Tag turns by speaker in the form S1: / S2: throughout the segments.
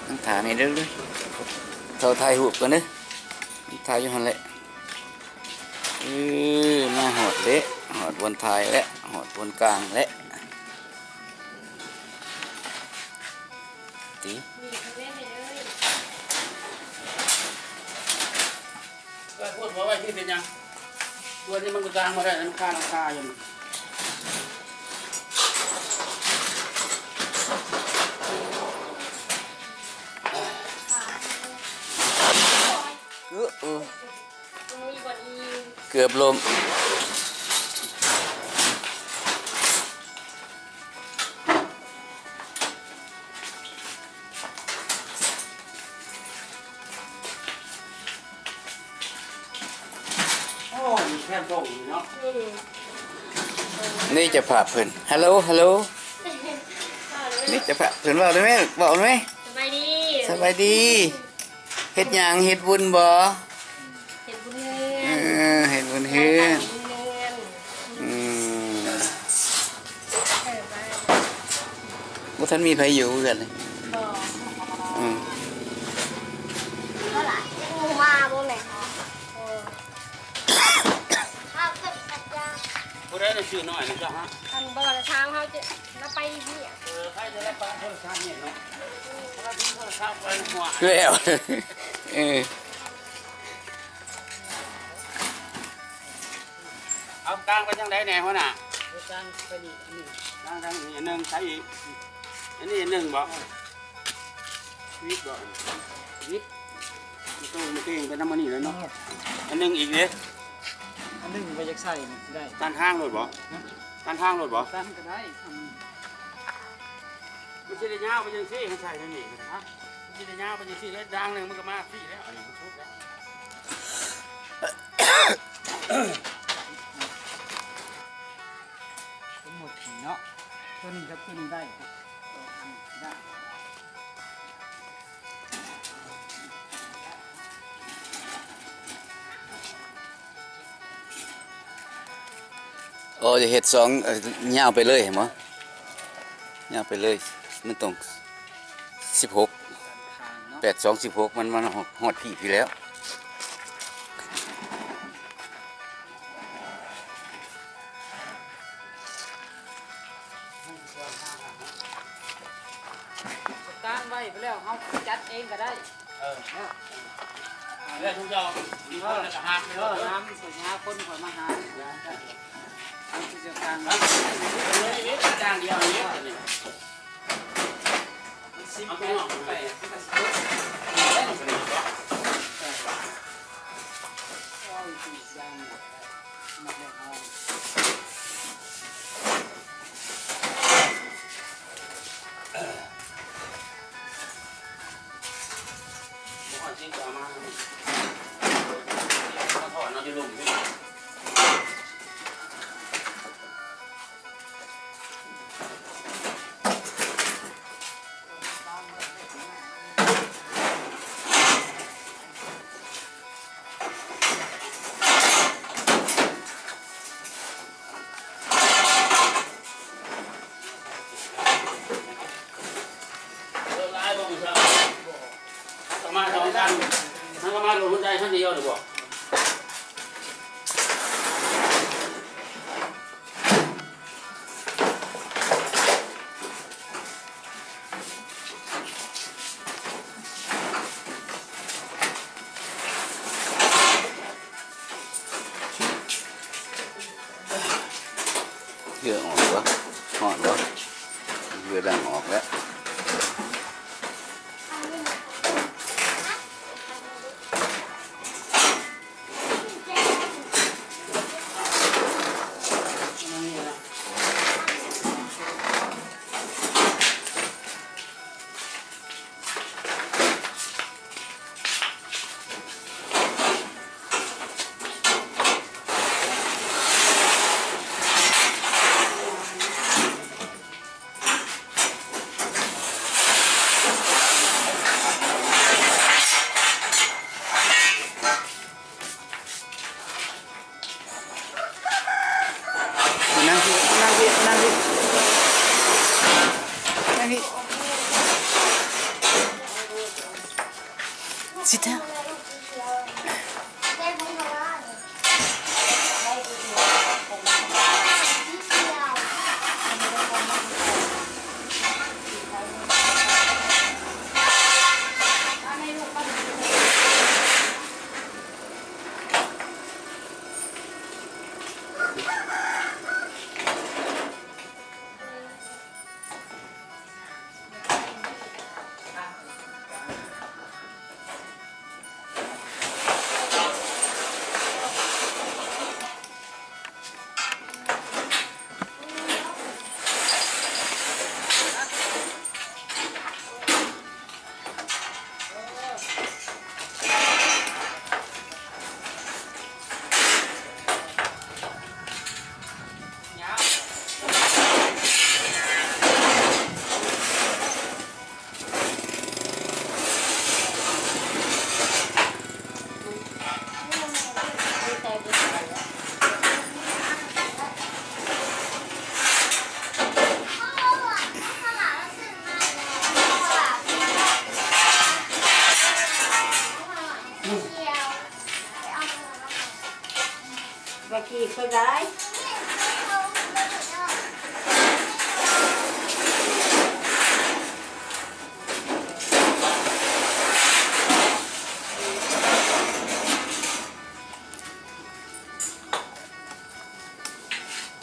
S1: ตั้งฐานนี่เด้อเท่าไทยหุบกันเด้อไทยอยู่หันแหละมาหอดเละหอดบนไทยและหอดบนกลางและตีก็พูดว่าไว้ที่เป็นยังตัวนี้มันก็กลางมาได้น้ำค่าอยู่เกือบลมนี่จะผ่าเพิ่นฮัลโหลนี่จะผ่าเพิ่นบอกได้ไหมบอกได้ไหมสบายดีเฮ็ดหยังเฮ็ดบุญบ่เฮ็ดบุญเฮ็ดบุญเฮือนบ่ทันมีไผอยู่เพิ่นเลย
S2: เท่าไหร่งูมาบ่แม่ข้าวเก็บสักยา
S1: บ่ได้ชื่อน้อยนะจ๊ะฮะ
S2: คันบ่ละทางเฮาจะเราไปนี่
S1: ใครจะได้ไปโทรศัพท์เนี่ยเนาะถ้าทิ้งโทรศัพท์ไว้หัวแล้วเอากลางไปจังไดแน่หัวหน้ากลางไปนี่อันนึงกลางอันนึงใช้อีกอันนี้อันนึงบ่วิทย์บ่วิทย์มันต้องมาเก่งไปน้ำมันนี่เลยเนาะอันนึงอีกเนี่ย
S3: อันนึงไปยักใส่ได้
S1: การห้างรถบ่การห้างรถบ่
S3: การก็ได้
S1: มันจะได้ยาวไปยังซี่เขาใส่นั่นนี่นะมันจะได้ยาวไปยังซี่แล้วดังหนึ่งมันก็มาซี่แล้วอันนี้มันชุดแล้ว
S3: ทั้งหมดเนาะตัวนี้ครับตัวนี้ได้
S1: โอ้จะเห็ดสองยาวไปเลยเห็นไหมยาวไปเลยมันตรง16 8 2 16มันหอดพี่แล้ว
S3: ตั้งไว้ไปแล้วเขาจัดเองก็ได้
S1: เรื่องทุกอย่างมีคนละหาไปแล้ว
S3: น้ำสวยงามคนคอยมาหาเอาที่จะตั้ง
S1: จางเดียวนี้เอาไปหน่อยไปจริงต่อมาถอนเราจะลุ่มขึ้นมาสองกันทั้งมาลงหัวใจท่านเดียวหรือเปล่าเยื่อออกวะอ่อนวะเยื่อดังออกแล้ว
S4: sit down
S2: ได้บุญมาบ้าน
S3: ได้ดูดีผมไม่ได้
S2: ที่เดียว
S3: ผมไม่ให้ลูกก็ดู ไปขี่ไปได้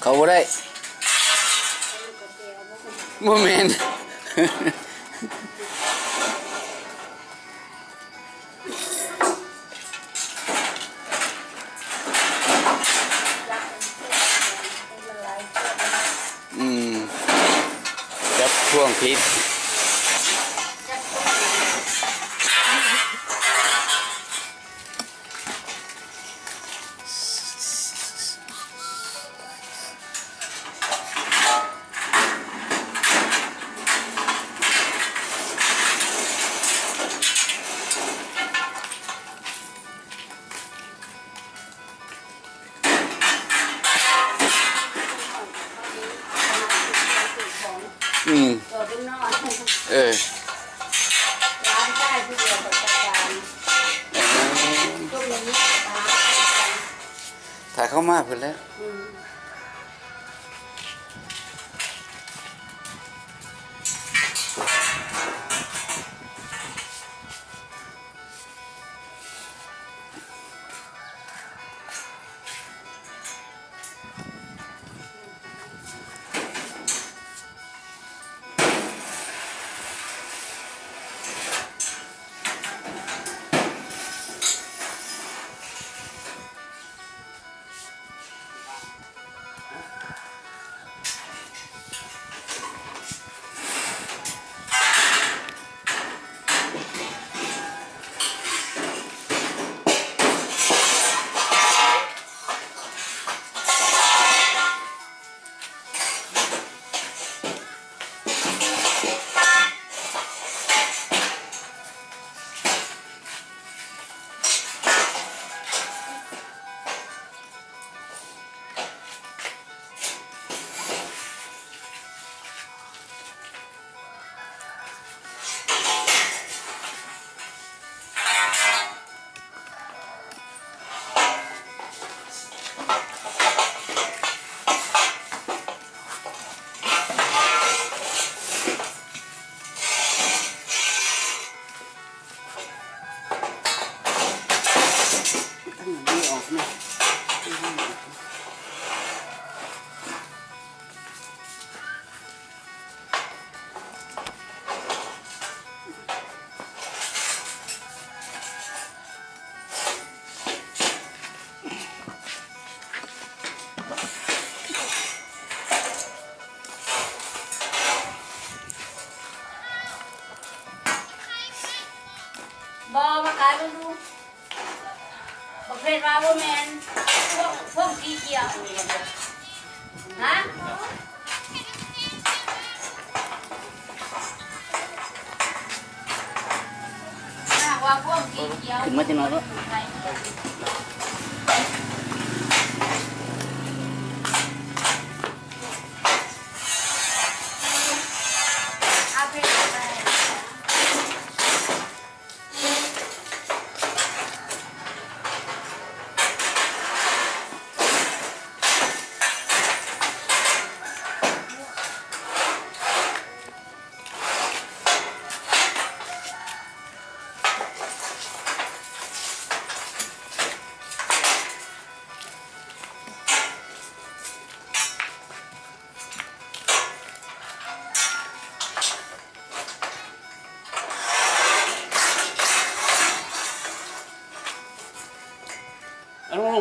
S4: เขาบ่ได้โมเมนต์จับช่วงพิษ
S3: เกิดเป็นนอน
S4: เออ
S3: ร้านใต้ที่เดียวกับการช่วงนี้
S4: ถ่ายเข้ามาเพิ่นแล้ว
S3: บอมาขายมาดูประเภทว่าโบแมนพวกสีเขียวฮะว่าพวกสีเขียว
S4: ขึ้นมาจังหน่อยบ่
S3: อาเป็นอะไร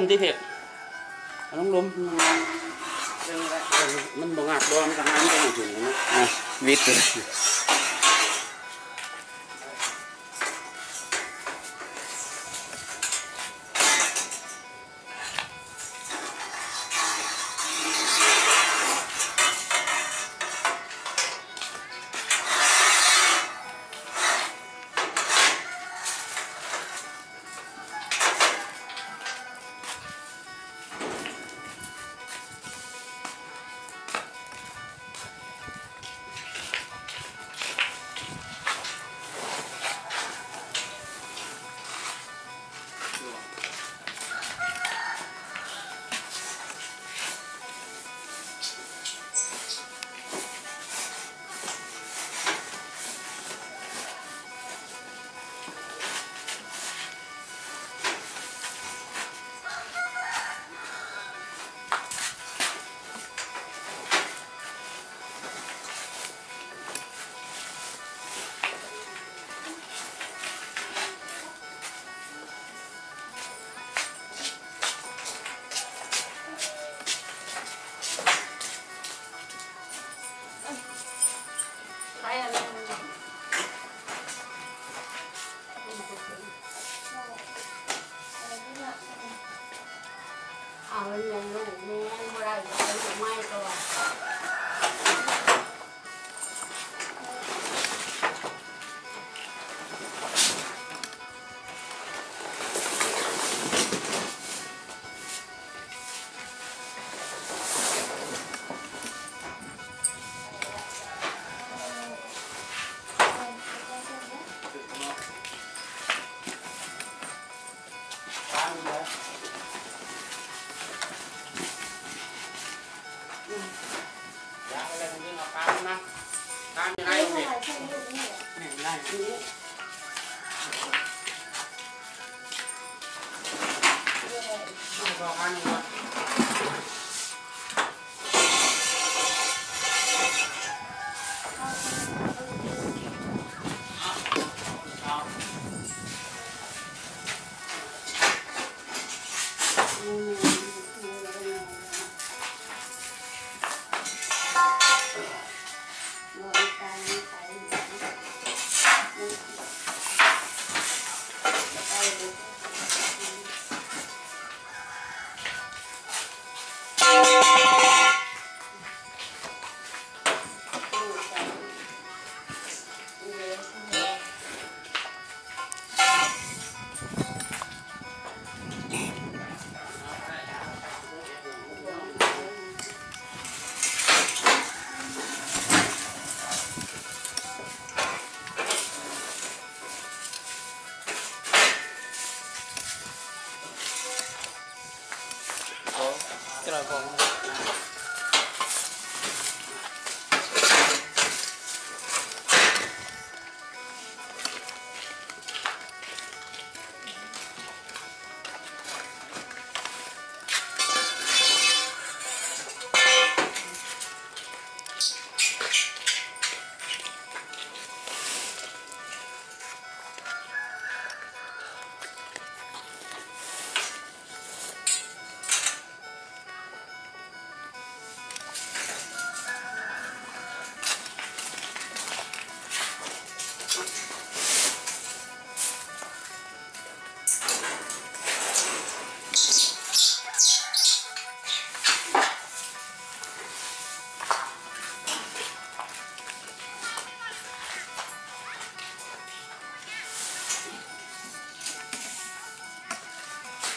S1: มที่เผ็ดเอาลงลมมันบ่งัดบ่มันทำงานมันก็อยู่นะ
S4: อ่ะวิทย์เลย
S3: ใช้อะไรเอาเงินลูกแม่ไม่ได้เอาลูกไม้ก่อน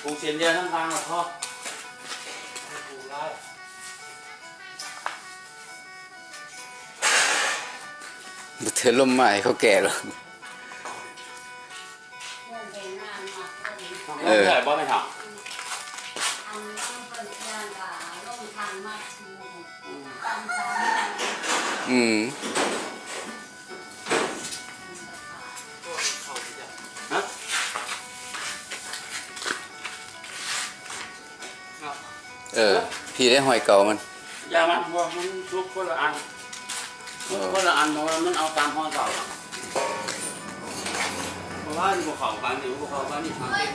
S1: ปูเสียนเดียวทั้งทางหรอพ่อปูไล่
S4: บุเธอลมใหม่เขาแก่แล้ว
S1: เออใช่บ่ไม่ถาม
S4: อืม
S1: ฮะ
S4: เออ พี่ได้หอยเก่ามัน
S1: อย่ามันบ่มันทุกคนละอันทุกคนละอันเพราะว่ามันเอาตามห้องเก่าเพราะว่า ว่าภูเขาบ้านนี่ภูเขาบ้านนี่ทางเต้น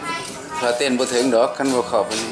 S4: ถ้าเต้นบ่ถึงดอกคันบ่เข้าไปนี่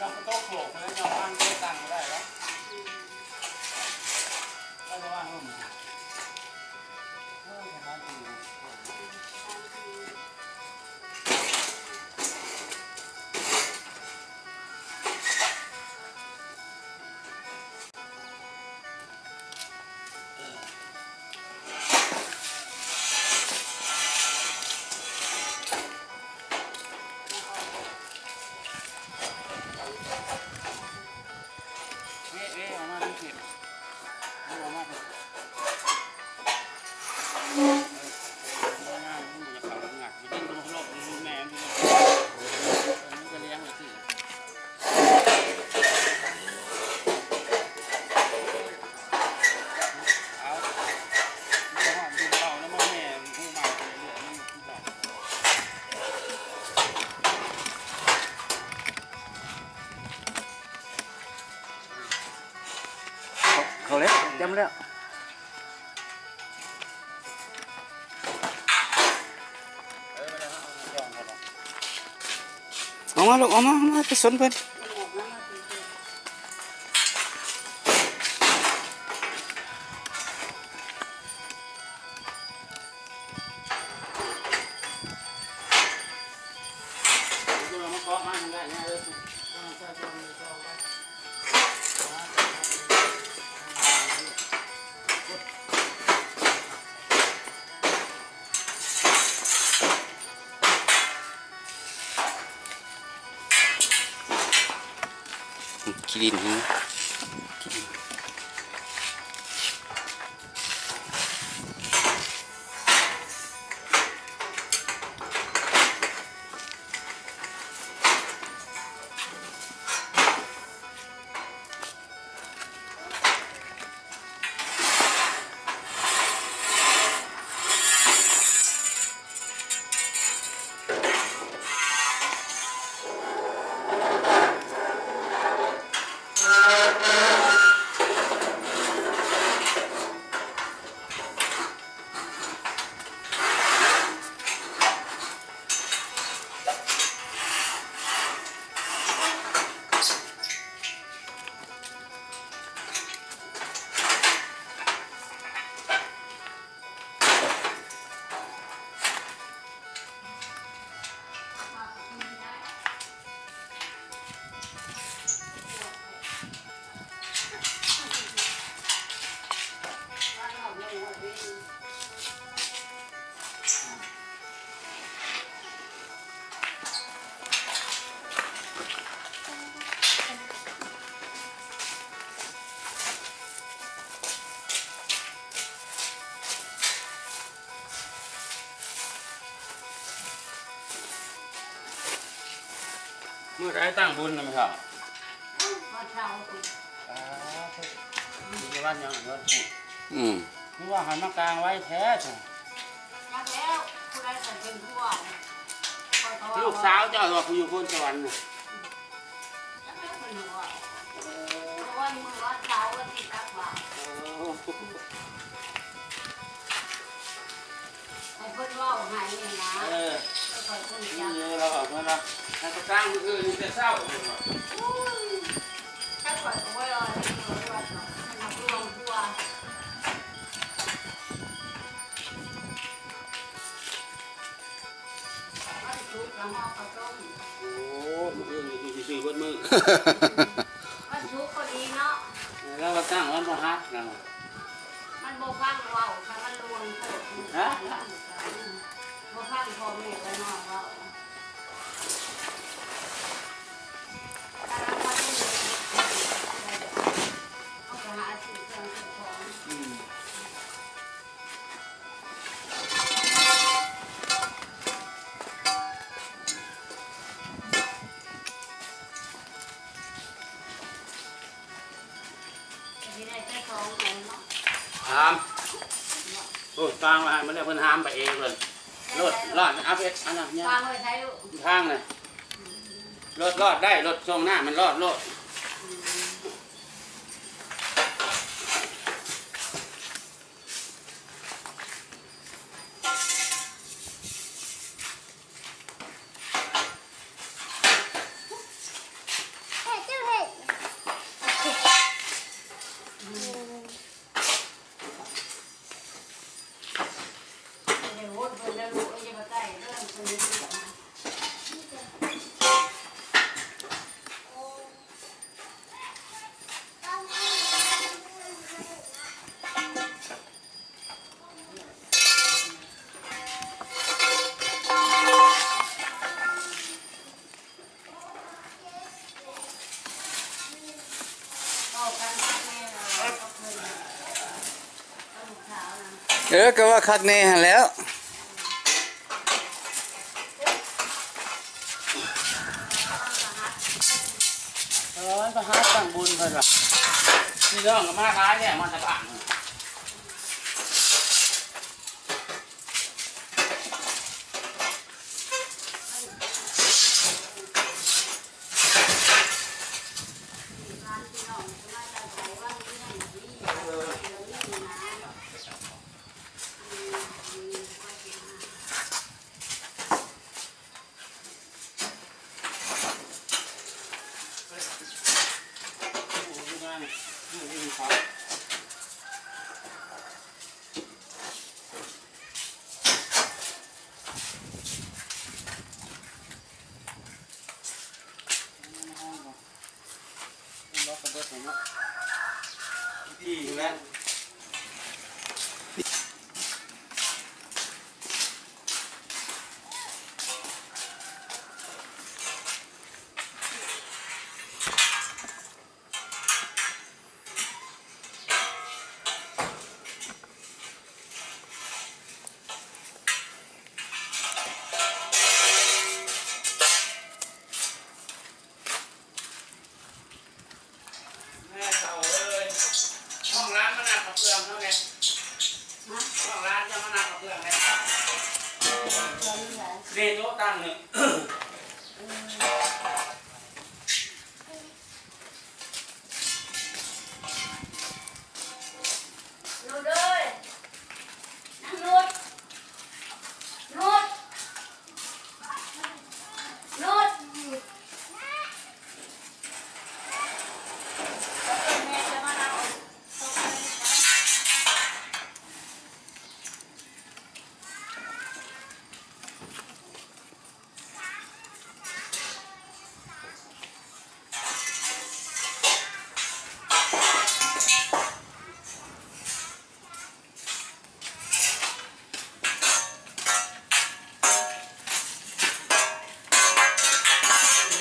S1: เราก็โต๊ะโขกแล้วเราบ้านก็ตั้งก็ได้แล้วก็จะว่างร่มเอามาดูสิเอามาดูง่ายๆมันจะเข้าหนักมันยิ่งดูโลกดูแม่ดูมันจะเลี้ยงเลยสิเอาไม่หอมดูเต่าแล้วมันแม่ผู้ใหม่ไปเรื่อยมันผู้ใหญ่
S4: เข้าแล้วจำแล้วเอามาลูกเอามาไปสนเพิ่น
S1: เรามาเกาะมันได้ง่ายเลย
S4: ขี้ดินฮะ
S1: เมื่อไรตั้งบุญนะมั้งครับ
S3: มาเช่าสิ
S1: มีบ้านยังอันนั้นพูด
S4: อืม
S1: นี่ว่าหันมากลางไว้แท้จ้ะ
S3: ยักแล้วผู้ใดแต่เป็นผู้ว่าคอยเขาว่า
S1: ลูกสาวเจ้าว่าคุณอยู่บนสวรรค์น่ะ
S3: ยักแล้วเป็นหัวเพราะว่ามือว่าเช้าวันที่ตักบาตรให้เพิ่นว่าให้นี่นะ
S1: เออ
S3: แล้วคอยเพิ่น
S1: นี่
S3: จัก
S1: เยอะเราออกมาละให้เขาสร้างมืออื่นจะเศร้าเลยว่ะ
S3: ถ้าคอยก็บ่รอให้เพิ่นว่าให้นักรวมผู้ว่า ห่อข้าวต้ม
S1: โอ้มืออื่นอยู่ซื่อๆเบิดมือ
S3: วันชุกพอดีเนาะ
S1: แล้วก็ตั้งวันพระหัสแล้ว
S3: มันโบฟังเว้าถ้ามันลวงโคตรโบฟังพ่อแม่และน้องเว้าถ้าเราพอได้เลยเอาไปหาสิ่งเครื่องสิ่งของ ที่ได้แค่ของของเนาะ
S1: หามโอ้ตางมามันเรียกเพิ่นหามไปเองเลยรถรอดเอาไปอันนั้นเนี่ย
S3: วางไว้ใช้ลูก
S1: ทางเลยรอดได้รถช่วงหน้ามันรอด
S2: เฮ้ยเจ้าเฮ้ย
S3: เดี๋ยวโหดเพิ่นแล้วลูกจะมาใกล้เรื่องคนนี้ที่จะมา เข้ากันมากแน่เลยก็เพิ่นเอาลูกสาวนะ
S4: ก็ว่าคักแน่หั่นแล้ว
S1: พระหัสตั้งบุญเพิ่นว่านี่น้องก็มาท้ายเนี่ยมาตะบานดีอยู่แล้วแม่เต่าเลยห้องร้านมันหนักกับเปลืองเท่าไงห้องร้านจะมันหนักกับเปลืองไงเรียนโต๊ะตั้งหนึ่ง
S3: นูดเอ้ยนั่งนูดนูดนูดแม่จะมาเอาตกเลย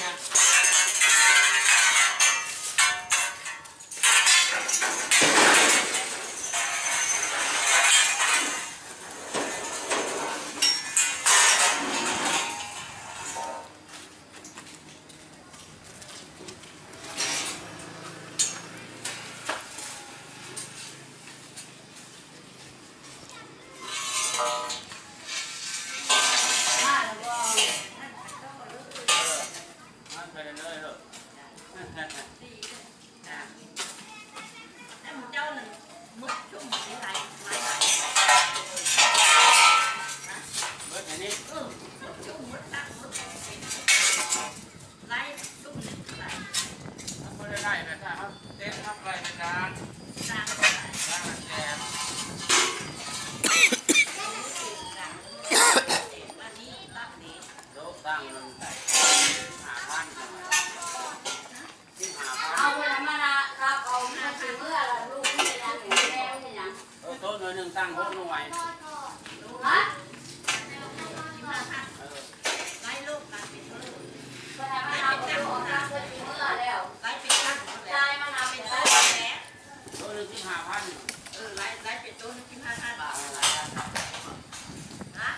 S3: นะ
S1: ต ตั้งมัน5,000
S3: เอาเวลามารับเอามาถึงเมื่อละลูกนี่ยังแม่ไม่ยัง
S1: โต๊ะหน่อยหนึ่งตั้ง6หน่วย
S3: ฮะ
S2: ไล่ลูกกันเป็นเท่าไหร่
S3: เวลามารับเอาออกจากเมื่อถึงเมื่อแล้ว
S2: ไล่เป็นตั้ง
S3: ยายมารับเป็นต้นแล้ว
S1: โต๊ะหนึ่ง15,000
S2: ไล่เป็นต้นที่5,000 บาทฮะ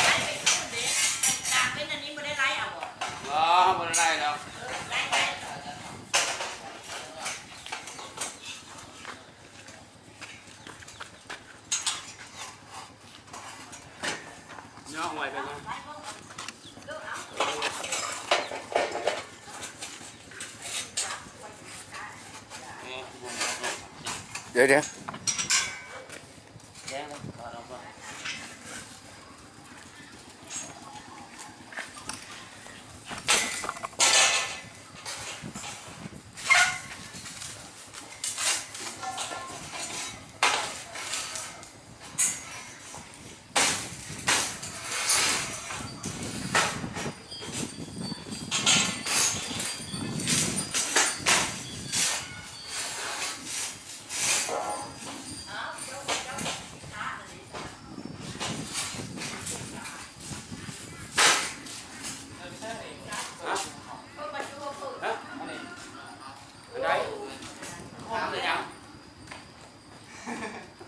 S2: ไล่เป็นต้นเด็กกลางเป็นอันนี้ไม่ได้ไล่เอาบ่
S1: บ่ได้แล้ว
S2: ไล่
S1: ย่อหวยไปก่อน
S4: เดี๋ยว
S1: แจ้งเลยขอรับก่อน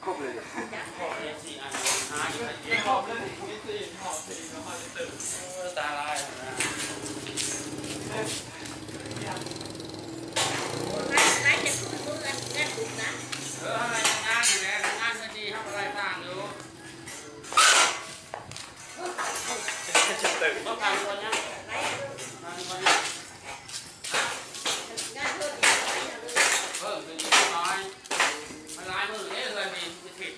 S4: ครบเลย
S1: ตาลาย
S2: ไล่จะขึ้นมือกันแน่นดุนะ
S1: อะไรงานอยู่แล้วงานก็ดีทำอะไรต่างอยู่ต้องการคนนี้
S2: ไล่
S1: งานคนนี้
S2: งานเพิ่ม
S1: เพิ่มเป็นน้อยมันลายมือเอ๊ะเลยมีผิด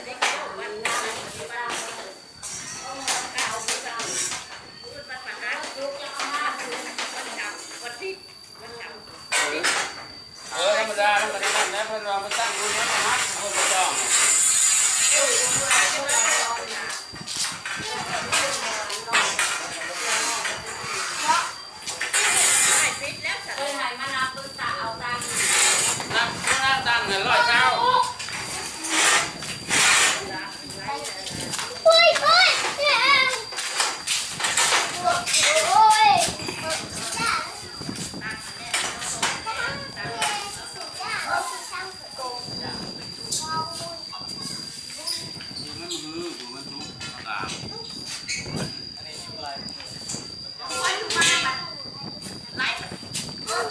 S2: ได้เกี่ยววันหน้าที่บ้านเก่าที่บ้านพูดภาษาฮัทลูกจะเอามาคืนวันเก่าวันที่วันเก่า
S1: ธรรมดาธรรมดาเนี่ยเพิ่นเราไปตั้งดูเนี่ยมัดเพิ่นก็จอง
S3: เคยให้มารับลูกตาเอาตังค์
S1: นั่งตั้งเงิน100เช้า
S2: โอ้ยโอ้ยโอ้ย
S1: อยู่มันฮืออยู่มันทุกข์ต่าง
S2: วันมาแบบไล่นึก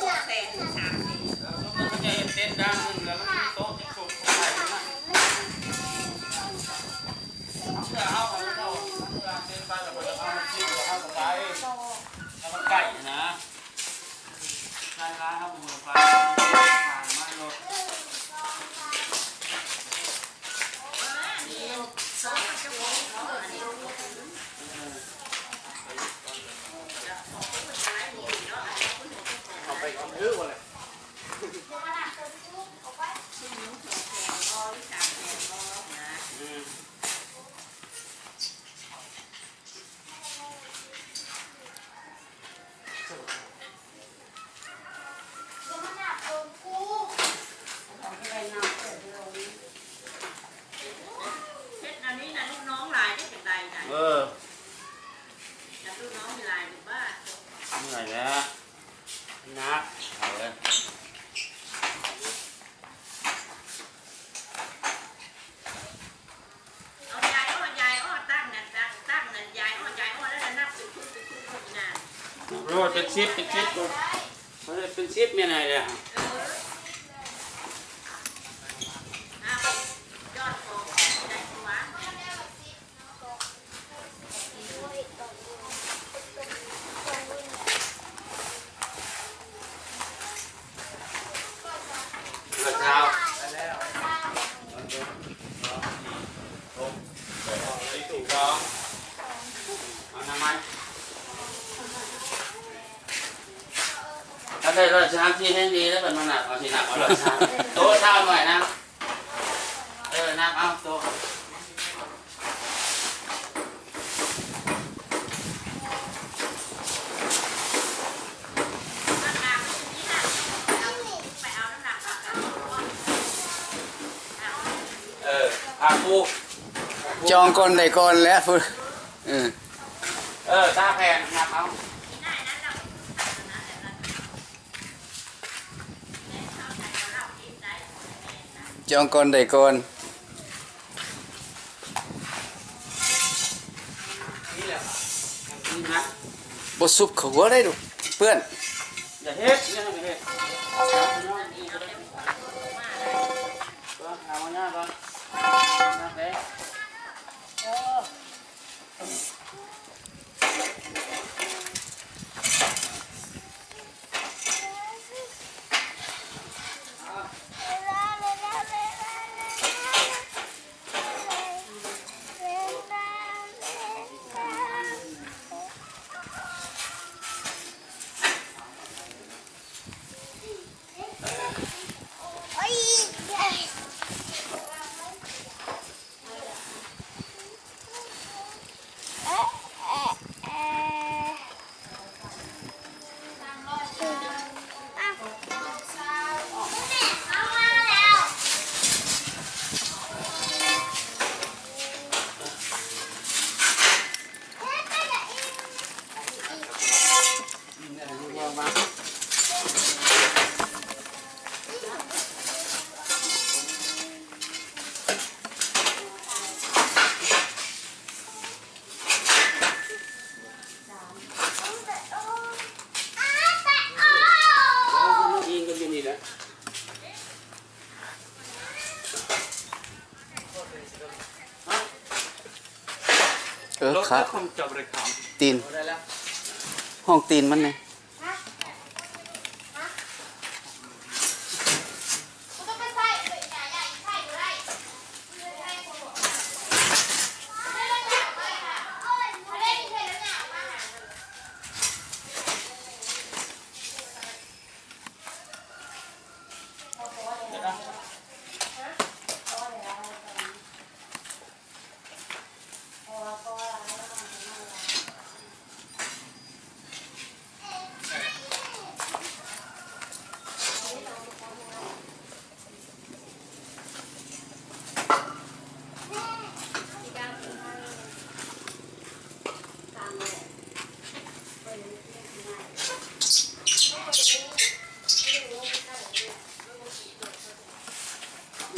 S2: ตัวแสนสามสิ
S1: มันก็จะเห็นเต้นดังนึงแล้วมันมีโต๊ะที่สุกใส่นะเพื่อเอาของเราเพื่อเต้นไปแล้วก็จะเอาชิ้นเอาไปแล้วมันไก่นะร้านร้านครับผมไปมาโลด
S2: สองจะมองอันนี้
S1: เอาไปกินซื้อหมดเลยอืม
S3: ของที่ไรน้ำเปิดลง
S2: เพชรอันนี้นะลูกน้องลายได้เป็นใดไหน ลูกน้องมีลายหรือว่า
S1: เหนื่อยแล้วนักเอาเลย
S2: เอายายอ้อตั้งนั่นยายอ้อแล้วนับเป็นนาน
S1: โรดเป็นชิปเป็นชิปมันเป็นชิปเนี่ยไงเนี่ย
S2: ยอดของได้ตัว
S1: กระเช้าเอาทำไม
S4: อัน
S1: ได้ร้อยสามที่ให้ดีแล้วเป็นมันหนักเอาที่หนักเอาร้อยสามโต๊ะเช้าหน่อยนะนับเอาโต๊ะอาปู
S4: จองก่อนได้ก่อนแล้วพูด
S1: ตาแพงนับเอา
S4: จองก่อนได้ก่อน
S1: นี่แหละนี่นะ
S4: บ่ซุบเขาหัวได้ดูเพื่อน
S1: อย่าเฮ็ดอย่าเฮ็ดเอามาหน้าก่อนนับเลย
S4: ครับ
S1: คงจับเลยครับ
S4: ตีนห้องตีนมันเนี่ย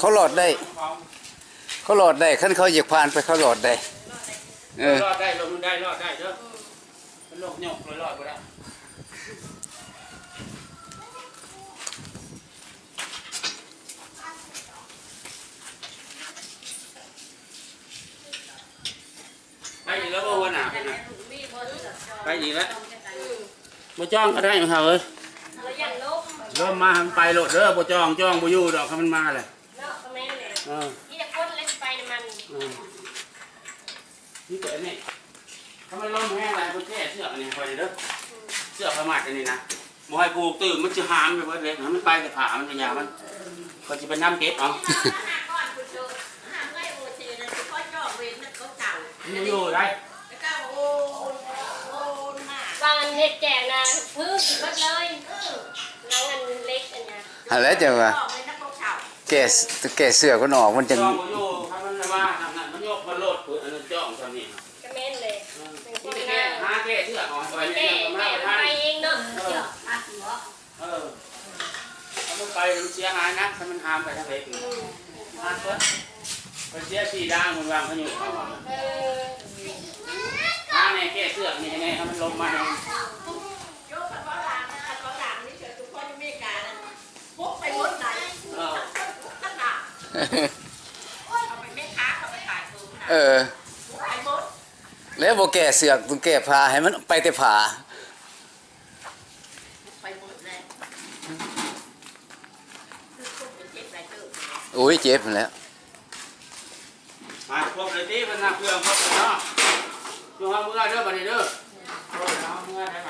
S4: เขาหลอดได้เขาหลอดได้ขั้นเขาเหยียบผ่านไปเขาหลอดได้
S1: รอดได้ลงได้รอดได้เด้อมันโลกหยกเลยรอดบ่ได้ไปอีกแล้วบ่วันหนาไปอีกแล้วบ่จ้องก็ได้มั้งครับเอ้ยเริ่มมามันไปโหลดเด้อบ่จ้องบ่อยู่ดอกถ้ามันมาแหละ
S2: ที่จะพ้นเล่นไปมัน
S1: นี่เกิดนี่ถ้ามันล้มแห้งอะไรมันแค่เสือกอันนี้คอยเด้อเสือกประมาทอันนี้นะบ่ให้ผูกตื่นมันจะหามไปเบิดเลยมันไปกับขามันจะยามันก็จะเป็นน้ำเก็บเอาอยู่ได้
S2: วางเห็ดแจกนะพื้นหมดเลยน้องอันเล็กอันนี้
S4: อะไรจะว่าแก่เสือก็ออกมันจะ
S1: จ้องอยู่ถ้ามันว่ามันโยกมันโลดอันนั้นจ้องตอนนี้
S2: กระเม็นเลย
S1: นี่แค่หาแก่เสือกอ่อนไป
S2: แก่
S1: เนี่ย
S2: แก่ไปเองเนาะ
S1: ถ้ามันไปมันเสียหายนะถ้ามันหามไปทางไหนหามก็ไปเสียสีด่างมันวางเขาอยู่หาในแก่เสือกนี่ยังไงถ้ามันลงมาเนี่ย
S2: ยกขันว่าหลังนี่เกิดทุกคนอเมริกานะพกไปหมดไหนขนาดเอาไปแม่ค้าเขาไปขายตูนะไปหมด
S4: แล้วบ่แก่เสือกต้องแก่ผ้าให้มันไปแต่ผ้า
S2: ไปหมดเลยคือพวกเป็นเจ็บไรเตอร์
S4: โอ้ยเจ็บแล้ว
S1: มาพวกเลยที่มันน่าเพื่อนพวกเนาะช่วงเมื่อเด้อบัดนี้เด้อเมื่อได้ไหม